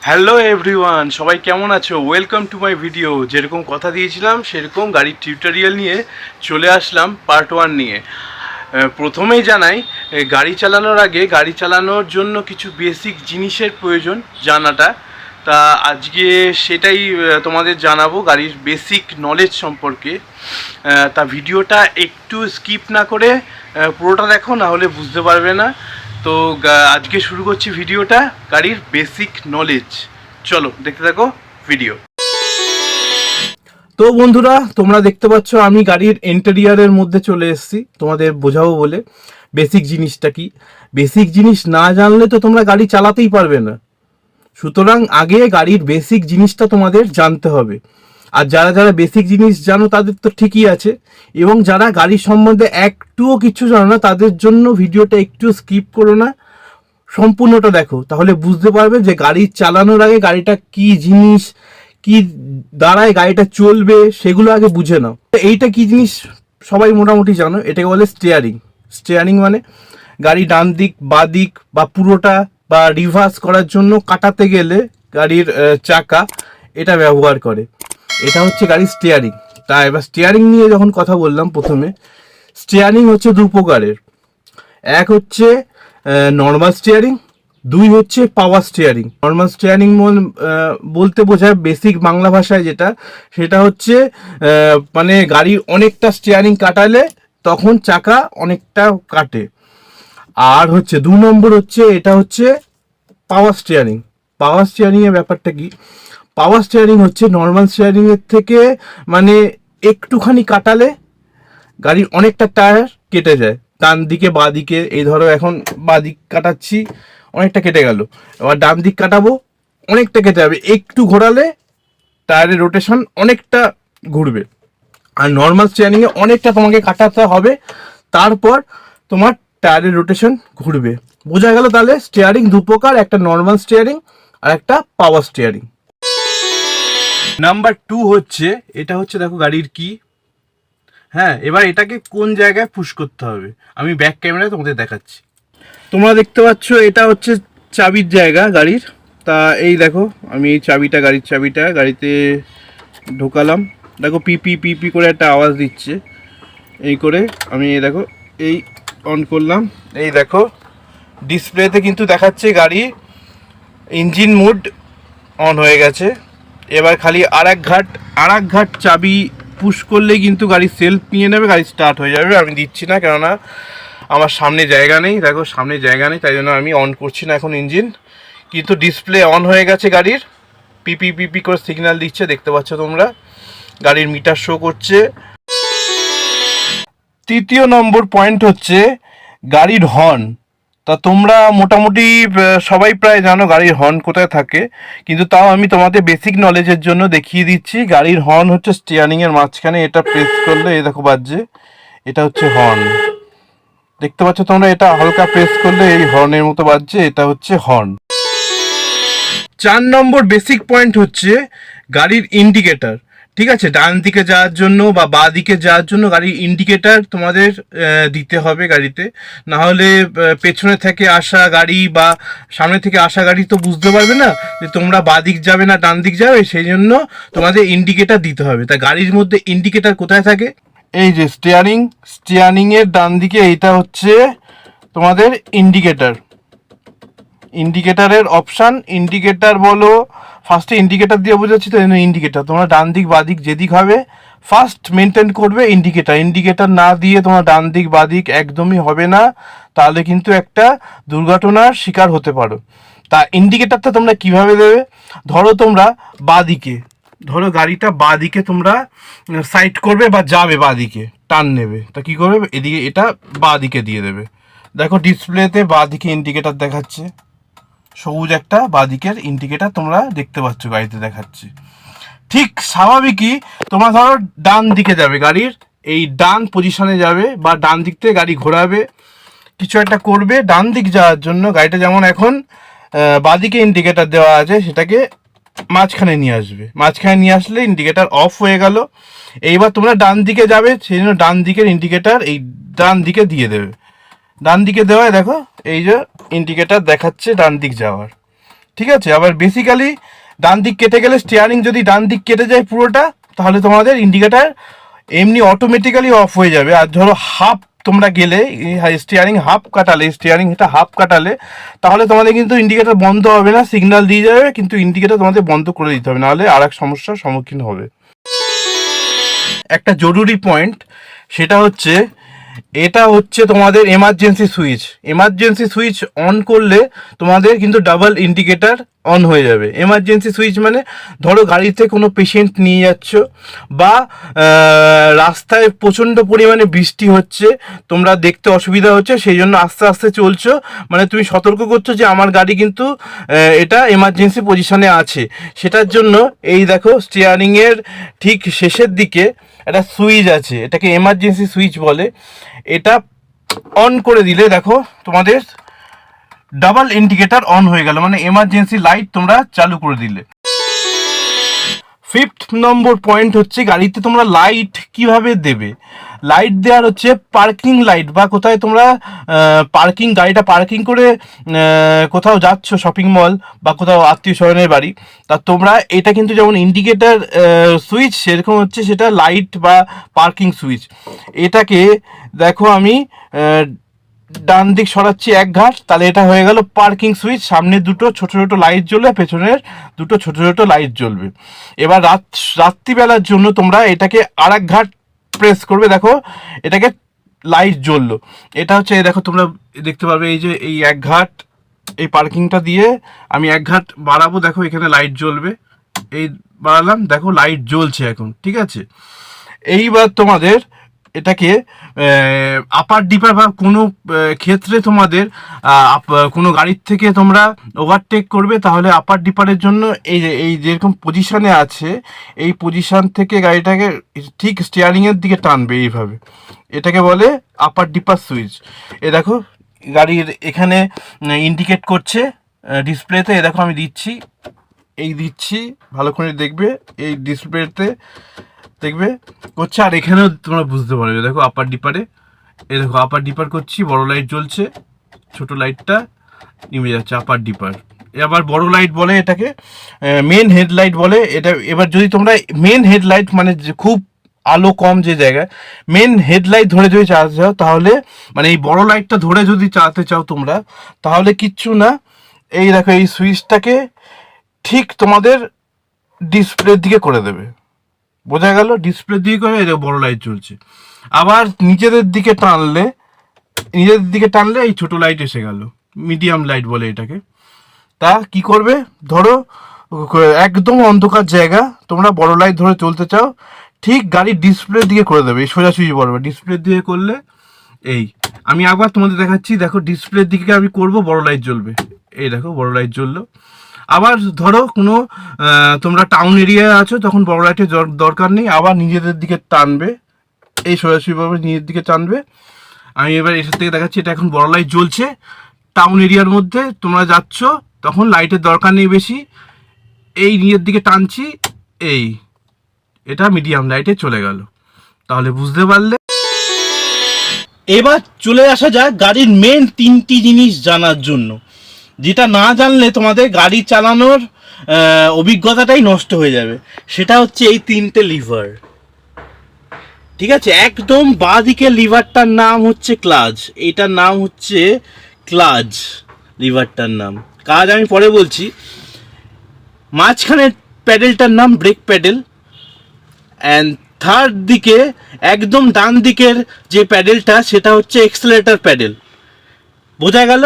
Hello everyone, সবাই কেমন আছো? Welcome to my video. যেরকম কথা দিয়েছিলাম সেরকম গাড়ির টিউটোরিয়াল নিয়ে চলে আসলাম, পার্ট 1 নিয়ে। প্রথমেই জানাই, গাড়ি চালানোর আগে গাড়ি চালানোর জন্য কিছু বেসিক জিনিসের প্রয়োজন জানাটা। তা আজকে সেটাই তোমাদের জানাবো, গাড়ির বেসিক নলেজ সম্পর্কে। তা ভিডিওটা একটু স্কিপ না করে পুরোটা দেখো, না হলে বুঝতে পারবে না। তো আজকে শুরু করছি ভিডিওটা, গাড়ির বেসিক নলেজ। চলো দেখতে থাকো ভিডিও। তো বন্ধুরা, তোমরা দেখতে পাচ্ছ আমি গাড়ির ইন্টেরিয়ারের মধ্যে চলে এসেছি তোমাদের বোঝাবো বলে। বেসিক জিনিসটা কি, বেসিক জিনিস না জানলে তো তোমরা গাড়ি চালাতেই পারবে না। সুতরাং আগে গাড়ির বেসিক জিনিসটা তোমাদের জানতে হবে। আর যারা যারা বেসিক জিনিস জানো তাদের তো ঠিকই আছে, এবং যারা গাড়ির সম্বন্ধে একটুও কিছু জানো না তাদের জন্য ভিডিওটা একটু স্কিপ করো না, সম্পূর্ণটা দেখো, তাহলে বুঝতে পারবে যে গাড়ি চালানোর আগে গাড়িটা কি জিনিস, কি দ্বারায় গাড়িটা চলবে সেগুলো আগে বুঝে নাও। এইটা কি জিনিস সবাই মোটামুটি জানো, এটাকে বলে স্টিয়ারিং। স্টিয়ারিং মানে গাড়ি ডান দিক বা দিক বা পুরোটা বা রিভার্স করার জন্য কাটাতে গেলে গাড়ির চাকা এটা ব্যবহার করে, এটা হচ্ছে গাড়ির স্টিয়ারিং। তা এবার স্টিয়ারিং নিয়ে যখন কথা বললাম, প্রথমে স্টিয়ারিং হচ্ছে দু প্রকারের। এক হচ্ছে নর্মাল স্টিয়ারিং, দুই হচ্ছে পাওয়ার স্টিয়ারিং। নর্মাল স্টিয়ারিং বলতে বোঝায় বেসিক বাংলা ভাষায় যেটা, সেটা হচ্ছে মানে গাড়ির অনেকটা স্টিয়ারিং কাটালে তখন চাকা অনেকটা কাটে। আর হচ্ছে 2 নম্বর হচ্ছে, এটা হচ্ছে পাওয়ার স্টিয়ারিং। পাওয়ার স্টিয়ারিং এর ব্যাপারটা কি, পাওয়ার স্টিয়ারিং হচ্ছে নর্মাল স্টিয়ারিং এর থেকে মানে একটুখানি কাটালে গাড়ির অনেকটা টায়ার কেটে যায়, ডান দিকে বা দিকে। এই ধরো এখন বা দিক কাটাচ্ছি, অনেকটা কেটে গেল, এবার ডান দিক কাটাবো, অনেকটা কেটে যাবে। একটু ঘোরালে টায়ারের রোটেশন অনেকটা ঘুরবে। আর নর্মাল স্টিয়ারিংয়ে অনেকটা তোমাকে কাটাতে হবে, তারপর তোমার টায়ারের রোটেশন ঘুরবে। বোঝা গেল তাহলে স্টিয়ারিং দু প্রকার, একটা নর্মাল স্টিয়ারিং আর একটা পাওয়ার স্টিয়ারিং। নাম্বার 2 হচ্ছে, এটা হচ্ছে দেখো গাড়ির কি। হ্যাঁ, এবার এটাকে কোন জায়গায় পুশ করতে হবে আমি ব্যাক ক্যামেরায় তোমাদের দেখাচ্ছি। তোমরা দেখতে পাচ্ছ এটা হচ্ছে চাবির জায়গা গাড়ির। তা এই দেখো, আমি এই চাবিটা, গাড়ির চাবিটা গাড়িতে ঢোকালাম। দেখো পিপি পিপি করে একটা আওয়াজ দিচ্ছে। এই করে আমি এই দেখো এই অন করলাম, এই দেখো ডিসপ্লেতে কিন্তু দেখাচ্ছে গাড়ি ইঞ্জিন মোড অন হয়ে গেছে। এবার খালি আর এক ঘাট চাবি পুশ করলেই কিন্তু গাড়ি সেলফ নিয়ে নেবে, গাড়ি স্টার্ট হয়ে যাবে। আমি দিচ্ছি না, কেননা আমার সামনে জায়গা নেই। দেখো সামনে জায়গা নেই, তাই জন্য আমি অন করছি না এখন ইঞ্জিন। কিন্তু ডিসপ্লে অন হয়ে গেছে গাড়ির, পিপি পিপি করে সিগন্যাল দিচ্ছে, দেখতে পাচ্ছ তোমরা। গাড়ির মিটার শো করছে। 3 নম্বর পয়েন্ট হচ্ছে গাড়ির হর্ন। তা তোমরা মোটামুটি সবাই প্রায় জানো গাড়ির হর্ন কোথায় থাকে, কিন্তু তাও আমি তোমাদের বেসিক নলেজের জন্য দেখিয়ে দিচ্ছি। গাড়ির হর্ন হচ্ছে স্টিয়ারিংয়ের মাঝখানে, এটা প্রেস করলে এই দেখো বাজছে, এটা হচ্ছে হর্ন। দেখতে পাচ্ছ তোমরা, এটা হালকা প্রেস করলে এই হর্নের মতো বাজছে, এটা হচ্ছে হর্ন। 4 নম্বর বেসিক পয়েন্ট হচ্ছে গাড়ির ইন্ডিকেটার। ঠিক আছে, ডান দিকে যাওয়ার জন্য বা বাঁ দিকে যাওয়ার জন্য গাড়ির ইন্ডিকেটার তোমাদের দিতে হবে গাড়িতে। না হলে পেছনে থেকে আসা গাড়ি বা সামনে থেকে আসা গাড়ি তো বুঝতে পারবে না যে তোমরা বাঁ দিক যাবে না ডান দিক যাবে, সেই জন্য তোমাদের ইন্ডিকেটার দিতে হবে। তা গাড়ির মধ্যে ইন্ডিকেটার কোথায় থাকে, এই যে স্টিয়ারিংয়ের ডান দিকে, এইটা হচ্ছে তোমাদের ইন্ডিকেটার। ইন্ডিকেটারের অপশান, ইন্ডিকেটার বলো, ফার্স্টে ইন্ডিকেটার দিয়ে বোঝাচ্ছি তো ইন্ডিকেটার। তোমরা ডান দিক বা দিক যেদিক হবে ফার্স্ট মেনটেন করবে ইন্ডিকেটার। ইন্ডিকেটার না দিয়ে তোমার ডান দিক বা দিক একদমই হবে না, তাহলে কিন্তু একটা দুর্ঘটনার শিকার হতে পারো। তা ইন্ডিকেটারটা তোমরা কিভাবে দেবে, ধরো তোমরা বা দিকে, ধরো গাড়িটা বা দিকে তোমরা সাইড করবে বা যাবে বা দিকে, টার্ন নেবে, তা কী করবে, এদিকে এটা বা দিকে দিয়ে দেবে। দেখো ডিসপ্লেতে বা দিকে ইন্ডিকেটার দেখাচ্ছে, সবুজ একটা বাঁদিকের ইন্ডিকেটার তোমরা দেখতে পাচ্ছ গাড়িতে দেখাচ্ছে। ঠিক স্বাভাবিকই তোমরা ধরো ডান দিকে যাবে, গাড়ির এই ডান পজিশনে যাবে বা ডান দিক থেকে গাড়ি ঘোরাবে, কিছু একটা করবে ডান দিক যাওয়ার জন্য। গাড়িটা যেমন এখন বাঁদিকে ইন্ডিকেটার দেওয়া আছে, সেটাকে মাঝখানে নিয়ে আসবে। মাঝখানে নিয়ে আসলে ইন্ডিকেটার অফ হয়ে গেল। এইবার তোমরা ডান দিকে যাবে, সেই জন্য ডান দিকের ইন্ডিকেটার এই ডান দিকে দিয়ে দেবে। ডান দিকে দেওয়ায় দেখো এই যে ইন্ডিকেটার দেখাচ্ছে ডান দিক যাওয়ার। ঠিক আছে। আবার বেসিক্যালি ডান দিক কেটে গেলে, স্টিয়ারিং যদি ডান দিক কেটে যায় পুরোটা, তাহলে তোমাদের ইন্ডিকেটার এমনি অটোমেটিক্যালি অফ হয়ে যাবে। আর ধরো হাফ তোমরা গেলে, স্টিয়ারিং হাফ কাটালে, স্টিয়ারিংটা হাফ কাটালে, তাহলে তোমাদের কিন্তু ইন্ডিকেটার বন্ধ হবে না, সিগন্যাল দিয়ে যাবে, কিন্তু ইন্ডিকেটার তোমাদের বন্ধ করে দিতে হবে, নাহলে আর এক সমস্যার সম্মুখীন হবে। একটা জরুরি পয়েন্ট, সেটা হচ্ছে এটা হচ্ছে তোমাদের emergency switch. Emergency switch on করলে তোমাদের কিন্তু ডাবল ইন্ডিকেটার অন হয়ে যাবে। এমার্জেন্সি সুইচ মানে ধরো গাড়িতে কোনো পেশেন্ট নিয়ে যাচ্ছ, বা রাস্তায় প্রচণ্ড পরিমাণে বৃষ্টি হচ্ছে, তোমরা দেখতে অসুবিধা হচ্ছে, সেই জন্য আস্তে আস্তে চলছো, মানে তুমি সতর্ক করছো যে আমার গাড়ি কিন্তু এটা এমার্জেন্সি পজিশনে আছে। সেটার জন্য এই দেখো স্টিয়ারিংয়ের ঠিক শেষের দিকে একটা সুইচ আছে, এটাকে এমার্জেন্সি সুইচ বলে। এটা অন করে দিলে দেখো তোমাদের ডাবল ইন্ডিকেটর অন হয়ে গেল, মানে এমার্জেন্সি লাইট তোমরা চালু করে দিলে। ফিফথ নম্বর পয়েন্ট হচ্ছে গাড়িতে তোমরা লাইট কিভাবে দেবে। লাইট দেওয়ার হচ্ছে পার্কিং লাইট, বা কোথায় তোমরা গাড়িটা পার্কিং করে কোথাও যাচ্ছ, শপিং মল বা কোথাও আত্মীয় স্বজনের বাড়ি, তা তোমরা এটা কিন্তু যেমন ইন্ডিকেটার সুইচ, সেরকম হচ্ছে সেটা লাইট বা পার্কিং সুইচ। এটাকে দেখো আমি ডান দিক সরাচ্ছি এক ঘাট, তাহলে এটা হয়ে গেল পার্কিং সুইচ। সামনে দুটো ছোট ছোট লাইট জ্বলবে, পেছনের দুটো ছোট ছোট লাইট জ্বলবে। এবার রাত্রিবেলার জন্য তোমরা এটাকে আর এক ঘাট প্রেস করবে, দেখো এটাকে লাইট জ্বললো। এটা হচ্ছে দেখো তোমরা দেখতে পারবে, এই যে এই এক ঘাট, এই পার্কিংটা দিয়ে আমি এক ঘাট বাড়াবো, দেখো এখানে লাইট জ্বলবে, এই বাড়ালাম, দেখো লাইট জ্বলছে এখন, ঠিক আছে। এইবার তোমাদের এটাকে আপার ডিপার বা কোনো ক্ষেত্রে তোমাদের কোনো গাড়ির থেকে তোমরা ওভারটেক করবে, তাহলে আপার ডিপারের জন্য এই যেরকম পজিশানে আছে, এই পজিশান থেকে গাড়িটাকে ঠিক স্টিয়ারিংয়ের দিকে টানবে এইভাবে, এটাকে বলে আপার ডিপার সুইচ। এ দেখো গাড়ির এখানে ইন্ডিকেট করছে ডিসপ্লেতে, এ দেখো আমি দিচ্ছি, দিচ্ছি, ভালো করে দেখবে, এই ডিসপ্লেতে দেখবে করছে। আর এখানেও তোমরা বুঝতে পারবে, দেখো আপার ডিপারে, এই দেখো আপার ডিপার করছি, বড় লাইট জ্বলছে, ছোট লাইটটা নেমে যাচ্ছে, আপার ডিপার। এবার বড় লাইট বলে এটাকে, মেন হেডলাইট বলে এটা। এবার যদি তোমরা মেন হেডলাইট মানে খুব আলো কম যে জায়গায়, মেন হেডলাইট ধরে যদি চালাতে চাও, তাহলে মানে এই বড় লাইটটা ধরে যদি চালাতে চাও তোমরা, তাহলে কিচ্ছু না, এই দেখো এই সুইচটাকে ঠিক তোমাদের ডিসপ্লের দিকে করে দেবে, বোঝা গেল, ডিসপ্লের দিকে করে এই বড় লাইট জ্বলছে। আবার নিজেদের দিকে টানলে এই ছোট লাইট এসে গেল, মিডিয়াম লাইট বলে এটাকে। তা কি করবে, ধরো একদম অন্ধকার জায়গা, তোমরা বড় লাইট ধরে চলতে চাও, ঠিক গাড়ির ডিসপ্লের দিকে করে দেবে, সোজাসুজি বলবে, ডিসপ্লের দিকে করলে এই আমি একবার তোমাদের দেখাচ্ছি, দেখো ডিসপ্লের দিকে আমি করব, বড় লাইট জ্বলবে, এই দেখো বড় লাইট জ্বললো। আবার ধরো কোনো তোমরা টাউন এরিয়ায় আছো, তখন বড় লাইটের দরকার নেই, আবার নিজেদের দিকে টানবে, এই সোজাসুজিভাবে নিজের দিকে টানবে। আমি এবার এটার থেকে দেখাচ্ছি, এটা এখন বড় লাইট জ্বলছে, টাউন এরিয়ার মধ্যে তোমরা যাচ্ছ, তখন লাইটের দরকার নেই বেশি, এই নিজের দিকে টানছি, এটা মিডিয়াম লাইটে চলে গেল। তাহলে বুঝতে পারলে। এবার চলে আসা যাক গাড়ির মেন 3টি জিনিস জানার জন্য, যেটা না জানলে তোমাদের গাড়ি চালানোর অভিজ্ঞতাটাই নষ্ট হয়ে যাবে। সেটা হচ্ছে এই 3টে লিভার, ঠিক আছে। একদম বাঁ দিকের লিভারটার নাম হচ্ছে ক্লাচ, এইটার নাম হচ্ছে ক্লাচ, লিভারটার নাম, কাজ আমি পরে বলছি। মাঝখানের প্যাডেলটার নাম ব্রেক প্যাডেল, অ্যান্ড থার্ড দিকে একদম ডান দিকের যে প্যাডেলটা, সেটা হচ্ছে এক্সেলারেটর প্যাডেল, বোঝা গেল।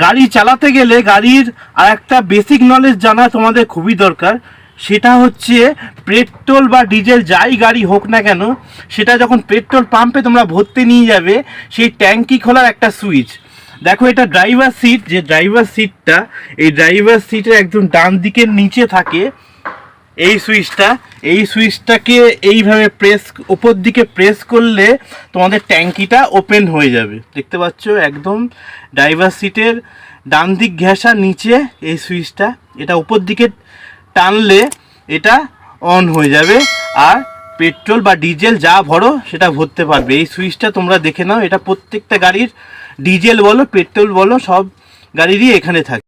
গাড়ি চালাতে গেলে গাড়ির আর একটা বেসিক নলেজ জানা তোমাদের খুবই দরকার, সেটা হচ্ছে পেট্রোল বা ডিজেল যাই গাড়ি হোক না কেন, সেটা যখন পেট্রোল পাম্পে তোমরা ভরতে নিয়ে যাবে, সেই ট্যাঙ্কি খোলার একটা সুইচ। দেখো এটা ড্রাইভার সিট, যে ড্রাইভার সিটটা, এই ড্রাইভার সিটের একদম ডান দিকের নিচে থাকে এই সুইচটাকে এইভাবে ওপর দিকে প্রেস করলে তোমাদের ট্যাঙ্কিটা ওপেন হয়ে যাবে, দেখতে পাচ্ছ, একদম ড্রাইভার সিটের ডান দিক ঘেঁষা নিচে এই সুইচটা, এটা উপর দিকে টানলে এটা অন হয়ে যাবে, আর পেট্রোল বা ডিজেল যা ভরো সেটা ভরতে পারবে। এই সুইচটা তোমরা দেখে নাও, এটা প্রত্যেকটা গাড়ির, ডিজেল বলো পেট্রোল বলো, সব গাড়িরই এখানে থাকে।